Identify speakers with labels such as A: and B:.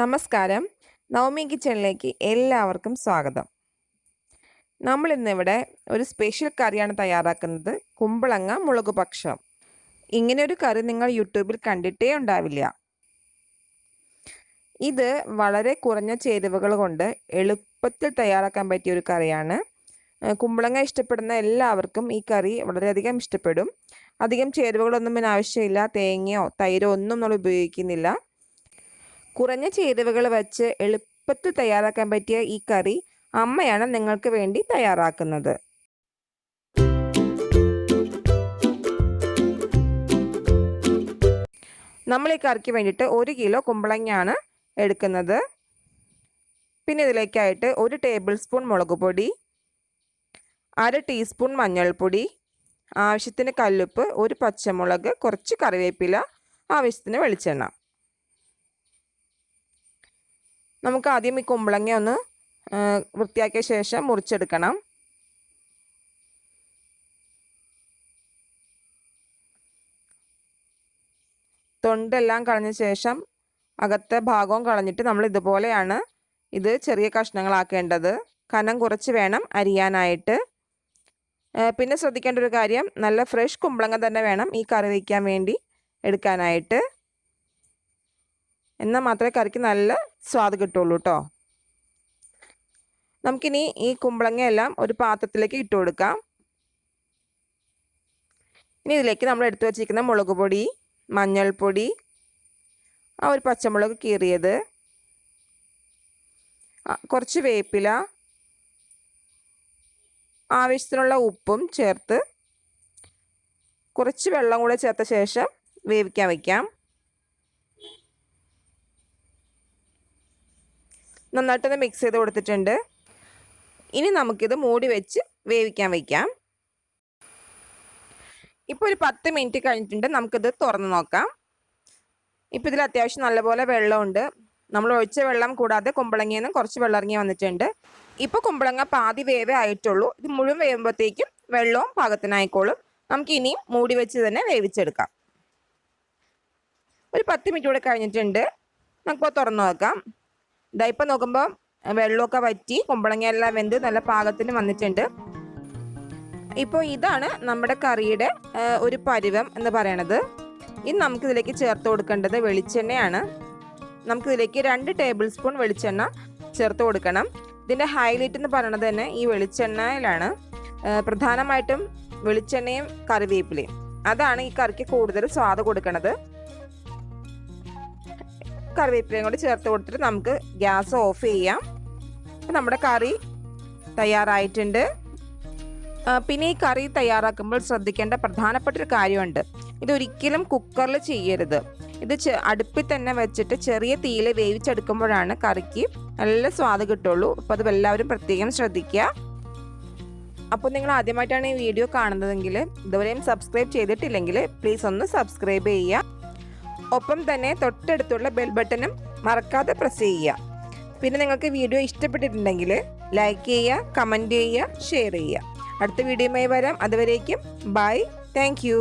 A: നമസ്കാരം. നവമി കിച്ചണിലേക്ക് എല്ലാവർക്കും സ്വാഗതം. നമ്മൾ ഇന്നിവിടെ ഒരു സ്പെഷ്യൽ കറിയാണ് തയ്യാറാക്കുന്നത്. കുമ്പളങ്ങ മുളക് പക്ഷം. ഇങ്ങനെ ഒരു കറി നിങ്ങൾ യൂട്യൂബിൽ കണ്ടിട്ടേ ഉണ്ടാവില്ല. ഇത് വളരെ കുറഞ്ഞ ചേരുവകൾ കൊണ്ട് എളുപ്പത്തിൽ തയ്യാറാക്കാൻ പറ്റിയ ഒരു കറിയാണ്. കുമ്പളങ്ങ ഇഷ്ടപ്പെടുന്ന എല്ലാവർക്കും ഈ കറി വളരെയധികം ഇഷ്ടപ്പെടും. അധികം ചേരുവകളൊന്നും ഇതിന് ആവശ്യമില്ല. തേങ്ങയോ തൈരോ ഒന്നും നമ്മൾ ഉപയോഗിക്കുന്നില്ല. കുറഞ്ഞ ചേരുവകൾ വെച്ച് എളുപ്പത്തിൽ തയ്യാറാക്കാൻ പറ്റിയ ഈ കറി അമ്മയാണ് നിങ്ങൾക്ക് വേണ്ടി തയ്യാറാക്കുന്നത്. നമ്മൾ ഈ കറിക്ക് വേണ്ടിയിട്ട് 1 കിലോ കുമ്പളങ്ങയാണ് എടുക്കുന്നത്. പിന്നെ ഇതിലേക്കായിട്ട് 1 ടേബിൾ സ്പൂൺ മുളക് പൊടി, 1/2 ടീസ്പൂൺ മഞ്ഞൾപ്പൊടി, ആവശ്യത്തിന് കല്ലുപ്പ്, 1 പച്ചമുളക്, കുറച്ച് കറിവേപ്പില, ആവശ്യത്തിന് വെളിച്ചെണ്ണ. നമുക്ക് ആദ്യം ഈ കുമ്പളങ്ങ ഒന്ന് വൃത്തിയാക്കിയ ശേഷം മുറിച്ചെടുക്കണം. തൊണ്ടെല്ലാം കളഞ്ഞ ശേഷം അകത്തെ ഭാഗവും കളഞ്ഞിട്ട് നമ്മൾ ഇതുപോലെയാണ് ഇത് ചെറിയ കഷ്ണങ്ങളാക്കേണ്ടത്. കനം കുറച്ച് വേണം അരിയാനായിട്ട്. പിന്നെ ശ്രദ്ധിക്കേണ്ട ഒരു കാര്യം, നല്ല ഫ്രഷ് കുമ്പളങ്ങ തന്നെ വേണം ഈ കറി വയ്ക്കാൻ വേണ്ടി എടുക്കാനായിട്ട്. എന്നാൽ മാത്രമേ കറിക്ക് നല്ല സ്വാദ് കിട്ടുള്ളൂ കേട്ടോ. നമുക്കിനി ഈ കുമ്പളങ്ങയെല്ലാം ഒരു പാത്രത്തിലേക്ക് ഇട്ട് കൊടുക്കാം. ഇനി ഇതിലേക്ക് നമ്മൾ എടുത്തു വച്ചിരിക്കുന്ന മുളക് പൊടി, മഞ്ഞൾപ്പൊടി, ആ ഒരു പച്ചമുളക് കീറിയത്, കുറച്ച് വേപ്പില, ആവശ്യത്തിനുള്ള ഉപ്പും ചേർത്ത് കുറച്ച് വെള്ളം കൂടെ ചേർത്ത ശേഷം വേവിക്കാൻ വയ്ക്കാം. നന്നായിട്ടൊന്ന് മിക്സ് ചെയ്ത് കൊടുത്തിട്ടുണ്ട്. ഇനി നമുക്കിത് മൂടി വെച്ച് വേവിക്കാൻ വയ്ക്കാം. ഇപ്പോൾ ഒരു 10 മിനിറ്റ് കഴിഞ്ഞിട്ടുണ്ട്. നമുക്കിത് തുറന്ന് നോക്കാം. ഇപ്പോൾ ഇതിൽ അത്യാവശ്യം നല്ലപോലെ വെള്ളമുണ്ട്. നമ്മൾ ഒഴിച്ച വെള്ളം കൂടാതെ കുമ്പളങ്ങയിൽ നിന്ന് കുറച്ച് വെള്ളം ഇറങ്ങി വന്നിട്ടുണ്ട്. ഇപ്പോൾ കുമ്പളങ്ങ പാതി വേവേ ആയിട്ടുള്ളൂ. ഇത് മുഴുവൻ വേവുമ്പോഴത്തേക്കും വെള്ളവും പാകത്തിനായിക്കോളും. നമുക്ക് ഇനിയും മൂടി വെച്ച് തന്നെ വേവിച്ചെടുക്കാം. ഒരു 10 മിനിറ്റ് കൂടെ കഴിഞ്ഞിട്ടുണ്ട്. നമുക്കിപ്പോൾ തുറന്ന് നോക്കാം. ഇപ്പം നോക്കുമ്പോൾ വെള്ളമൊക്കെ വറ്റി കുമ്പളങ്ങയെല്ലാം വെന്ത് നല്ല പാകത്തിന് വന്നിട്ടുണ്ട്. ഇപ്പോൾ ഇതാണ് നമ്മുടെ കറിയുടെ ഒരു പരുവം എന്ന് പറയണത്. ഇനി നമുക്കിതിലേക്ക് ചേർത്ത് കൊടുക്കേണ്ടത് വെളിച്ചെണ്ണയാണ്. നമുക്കിതിലേക്ക് 2 ടേബിൾ സ്പൂൺ വെളിച്ചെണ്ണ ചേർത്ത് കൊടുക്കണം. ഇതിൻ്റെ ഹൈലൈറ്റ് എന്ന് പറയുന്നത് തന്നെ ഈ വെളിച്ചെണ്ണയിലാണ്. പ്രധാനമായിട്ടും വെളിച്ചെണ്ണയും കറിവേപ്പിലയും അതാണ് ഈ കറിക്ക് കൂടുതൽ സ്വാദ് കൊടുക്കുന്നത്. കറിവേപ്പിലയും കൂടി ചേർത്ത് കൊടുത്തിട്ട് നമുക്ക് ഗ്യാസ് ഓഫ് ചെയ്യാം. അപ്പോൾ നമ്മുടെ കറി തയ്യാറായിട്ടുണ്ട്. പിന്നെ ഈ കറി തയ്യാറാക്കുമ്പോൾ ശ്രദ്ധിക്കേണ്ട പ്രധാനപ്പെട്ട ഒരു കാര്യമുണ്ട്. ഇതൊരിക്കലും കുക്കറിൽ ചെയ്യരുത്. ഇത് അടുപ്പിൽ തന്നെ വെച്ചിട്ട് ചെറിയ തീയിൽ വേവിച്ചെടുക്കുമ്പോഴാണ് കറിക്ക് നല്ല സ്വാദ് കിട്ടുള്ളൂ. അപ്പോൾ അത് എല്ലാവരും പ്രത്യേകം ശ്രദ്ധിക്കുക. അപ്പോൾ നിങ്ങൾ ആദ്യമായിട്ടാണ് ഈ വീഡിയോ കാണുന്നതെങ്കിൽ ഇതുവരെയും സബ്സ്ക്രൈബ് ചെയ്തിട്ടില്ലെങ്കിൽ പ്ലീസ് ഒന്ന് സബ്സ്ക്രൈബ് ചെയ്യുക. ഒപ്പം തന്നെ തൊട്ടടുത്തുള്ള ബെൽ ബട്ടണും മറക്കാതെ പ്രസ് ചെയ്യുക. പിന്നെ നിങ്ങൾക്ക് വീഡിയോ ഇഷ്ടപ്പെട്ടിട്ടുണ്ടെങ്കിൽ ലൈക്ക് ചെയ്യുക, കമൻറ്റ് ചെയ്യുക, ഷെയർ ചെയ്യുക. അടുത്ത വീഡിയോയുമായി വരാം. അതുവരേക്കും ബൈ. Thank you.